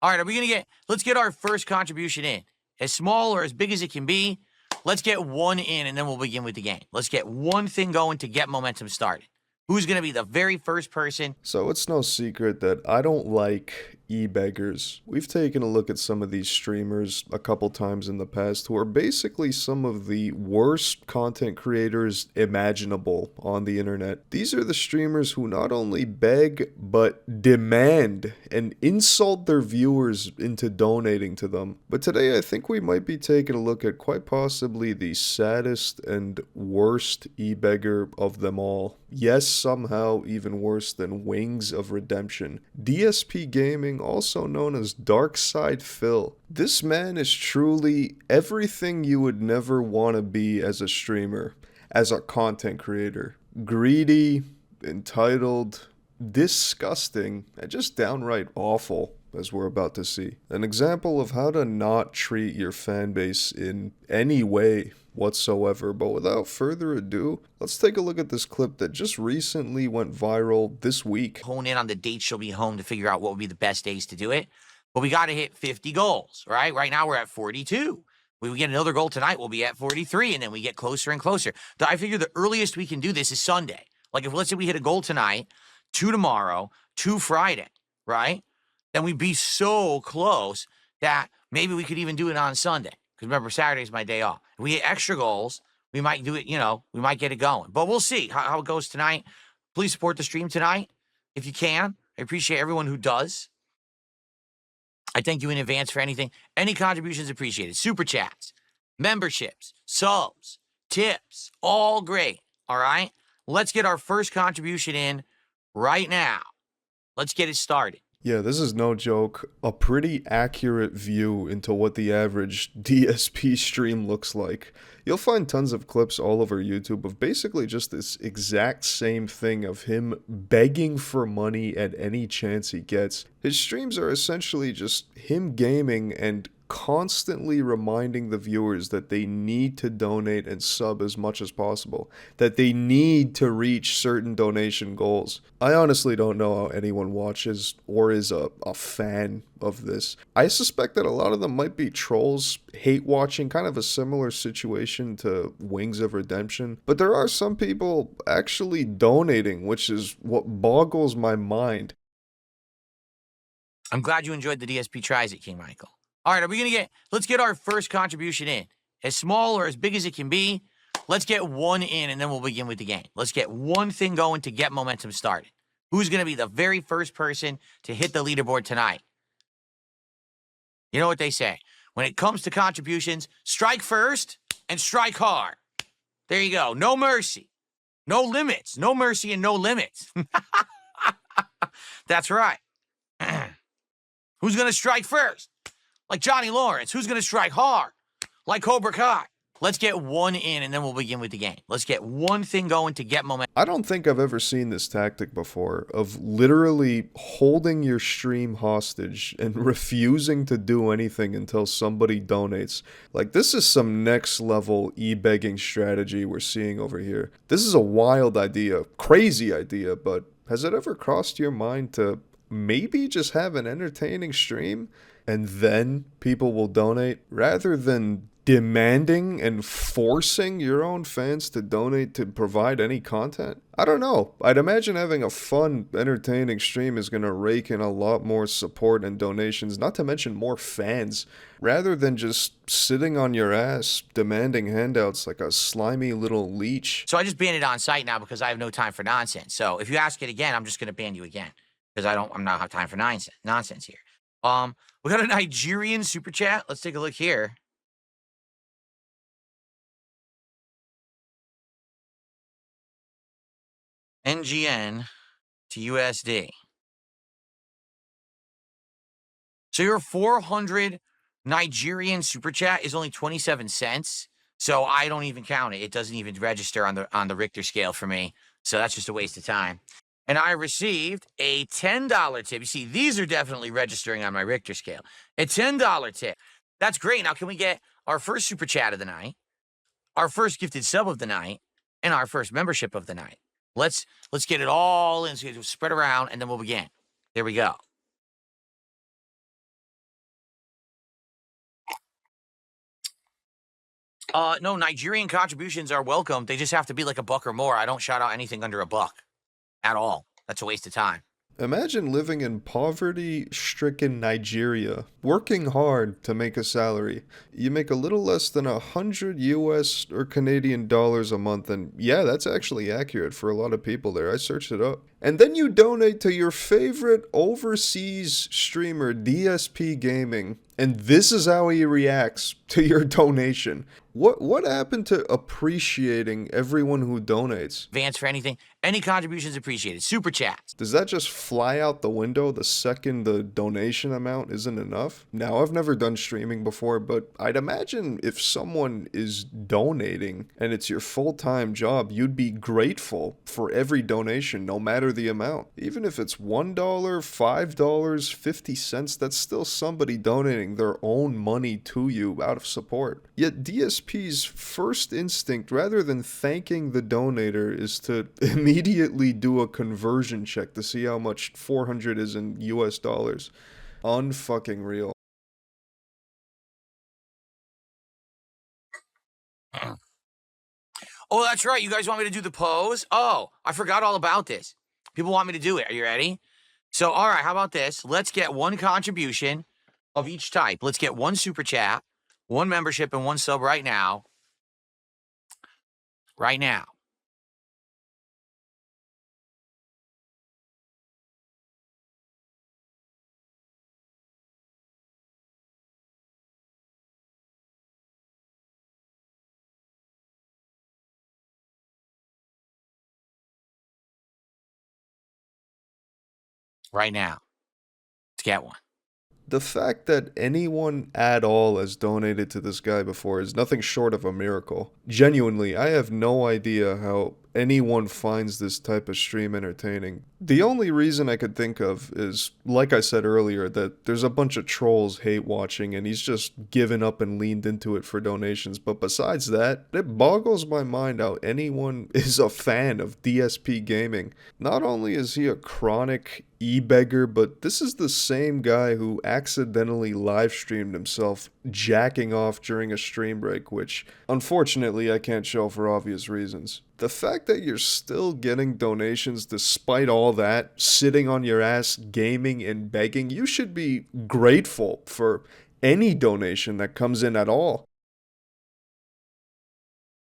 All right, let's get our first contribution in. As small or as big as it can be, let's get one in and then we'll begin with the game. Let's get one thing going to get momentum started. Who's going to be the very first person? So it's no secret that I don't like e-beggars. We've taken a look at some of these streamers a couple times in the past who are basically some of the worst content creators imaginable on the internet. These are the streamers who not only beg, but demand and insult their viewers into donating to them. But today I think we might be taking a look at quite possibly the saddest and worst e-beggar of them all. Yes, somehow even worse than Wings of Redemption. DSPGaming, also known as DarksydePhil. This man is truly everything you would never want to be as a streamer, as a content creator. Greedy, entitled, disgusting, and just downright awful, as we're about to see. An example of how to not treat your fan base in any way whatsoever. But without further ado, let's take a look at this clip that just recently went viral this week. Hone in on the dates she'll be home to figure out what would be the best days to do it. But we got to hit 50 goals, right? Right now we're at 42. When we get another goal tonight, we'll be at 43, and then we get closer and closer. I figure the earliest we can do this is Sunday. Like if let's say we hit a goal tonight, 2 tomorrow, 2 Friday, right? Then we'd be so close that maybe we could even do it on Sunday. Because remember, Saturday's my day off. If we hit extra goals, we might do it, we might get it going. But we'll see how it goes tonight. Please support the stream tonight if you can. I appreciate everyone who does. I thank you in advance for anything. Any contributions appreciated. Super chats, memberships, subs, tips, all great. All right? Let's get our first contribution in right now. Let's get it started. Yeah, this is no joke. A pretty accurate view into what the average DSP stream looks like. You'll find tons of clips all over YouTube of basically just this exact same thing of him begging for money at any chance he gets. His streams are essentially just him gaming and constantly reminding the viewers that they need to donate and sub as much as possible, that they need to reach certain donation goals. I honestly don't know how anyone watches or is a fan of this. I suspect that a lot of them might be trolls, hate watching, kind of a similar situation to Wings of Redemption, but there are some people actually donating, which is what boggles my mind. I'm glad you enjoyed the DSP Tries It, King Michael. All right, let's get our first contribution in. As small or as big as it can be, let's get one in and then we'll begin with the game. Let's get one thing going to get momentum started. Who's going to be the very first person to hit the leaderboard tonight? You know what they say. When it comes to contributions, strike first and strike hard. There you go. No mercy. No limits. No mercy and no limits. That's right. Who's going to strike first? Like Johnny Lawrence. Who's going to strike hard? Like Cobra Kai. Let's get one in and then we'll begin with the game. Let's get one thing going to get momentum. I don't think I've ever seen this tactic before of literally holding your stream hostage and refusing to do anything until somebody donates. Like, this is some next level e-begging strategy we're seeing over here. This is a wild idea, crazy idea, but has it ever crossed your mind to maybe just have an entertaining stream and then people will donate rather than demanding and forcing your own fans to donate to provide any content? I don't know. I'd imagine having a fun, entertaining stream is going to rake in a lot more support and donations, not to mention more fans, rather than just sitting on your ass demanding handouts like a slimy little leech. So I just banned it on site now because I have no time for nonsense. So if you ask it again, I'm just going to ban you again because I'm not have time for nonsense here. We got a Nigerian super chat. Let's take a look here. NGN to USD. So your 400 Nigerian super chat is only 27 cents. So I don't even count it. It doesn't even register on the Richter scale for me. So that's just a waste of time. And I received a $10 tip. You see, these are definitely registering on my Richter scale. A $10 tip. That's great. Now, can we get our first super chat of the night, our first gifted sub of the night, and our first membership of the night? Let's get it all in, so spread around, and then we'll begin. There we go. No, Nigerian contributions are welcome. They just have to be like $1 or more. I don't shout out anything under $1 at all. That's a waste of time. Imagine living in poverty-stricken Nigeria, working hard to make a salary. You make a little less than 100 US or Canadian dollars a month, and yeah, that's actually accurate for a lot of people there. I searched it up. And then you donate to your favorite overseas streamer, DSPGaming, and this is how he reacts to your donation. What happened to appreciating everyone who donates? Advance for anything. Any contributions appreciated. Super chats. Does that just fly out the window the second the donation amount isn't enough? Now, I've never done streaming before, but I'd imagine if someone is donating and it's your full-time job, you'd be grateful for every donation, no matter the amount. Even if it's $1, $5, 50 cents, that's still somebody donating their own money to you out of support. Yet DSP's first instinct, rather than thanking the donator, is to immediately do a conversion check to see how much 400 is in US dollars. Unfucking real. Oh, that's right. You guys want me to do the pose? Oh, I forgot all about this. People want me to do it. Are you ready? So, all right, how about this? Let's get one contribution of each type. Let's get one super chat, one membership, and one sub right now. Right now. Right now. Let's get one. The fact that anyone at all has donated to this guy before is nothing short of a miracle. Genuinely, I have no idea how anyone finds this type of stream entertaining. The only reason I could think of is, like I said earlier, that there's a bunch of trolls hate watching and he's just given up and leaned into it for donations. But besides that, it boggles my mind how anyone is a fan of DSPGaming. Not only is he a chronic e-beggar, but this is the same guy who accidentally live streamed himself jacking off during a stream break, which unfortunately I can't show for obvious reasons. The fact that you're still getting donations despite all that, sitting on your ass gaming and begging, you should be grateful for any donation that comes in at all.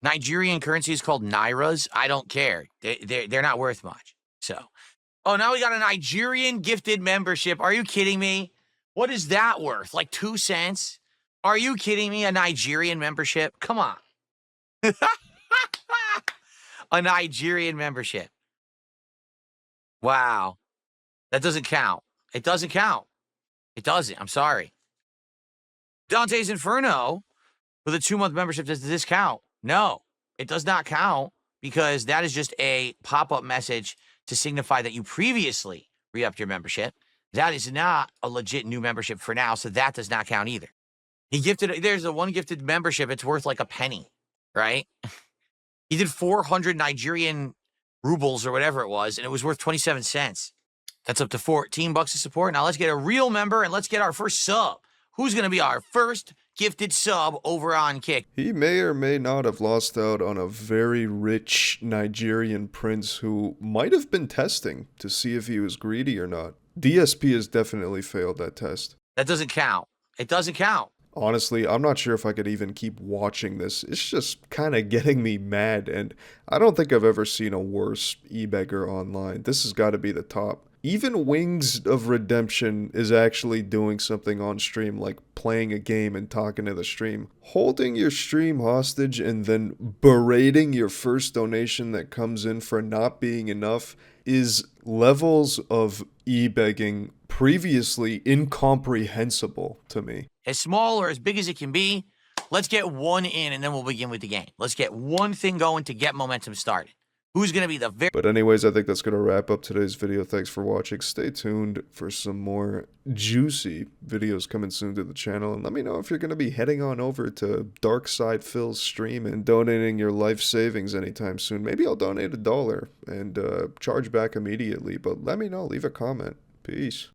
Nigerian currency is called Nairas. I don't care. They're not worth much. So, oh, now we got a Nigerian gifted membership. Are you kidding me? What is that worth? Like 2 cents? Are you kidding me? A Nigerian membership? Come on. A Nigerian membership. Wow. That doesn't count. It doesn't count. It doesn't. I'm sorry. Dante's Inferno with a 2-month membership, does this count? No, it does not count because that is just a pop-up message to signify that you previously re-upped your membership. That is not a legit new membership for now, so that does not count either. He gifted, there's a one gifted membership, it's worth like a penny, right? He did 400 Nigerian rubles or whatever it was, and it was worth 27 cents. That's up to $14 of support. Now let's get a real member and let's get our first sub. Who's going to be our first gifted sub over on Kick? He may or may not have lost out on a very rich Nigerian prince who might have been testing to see if he was greedy or not. DSP has definitely failed that test. That doesn't count. It doesn't count. Honestly, I'm not sure if I could even keep watching this. It's just kind of getting me mad, and I don't think I've ever seen a worse e-beggar online. This has got to be the top. Even Wings of Redemption is actually doing something on stream, like playing a game and talking to the stream. Holding your stream hostage and then berating your first donation that comes in for not being enough is levels of e-begging previously incomprehensible to me. As small or as big as it can be, let's get one in and then we'll begin with the game. Let's get one thing going to get momentum started. Who's going to be the very... But anyways, I think that's going to wrap up today's video. Thanks for watching. Stay tuned for some more juicy videos coming soon to the channel. And let me know if you're going to be heading on over to DarksydePhil's stream and donating your life savings anytime soon. Maybe I'll donate $1 and charge back immediately. But let me know. Leave a comment. Peace.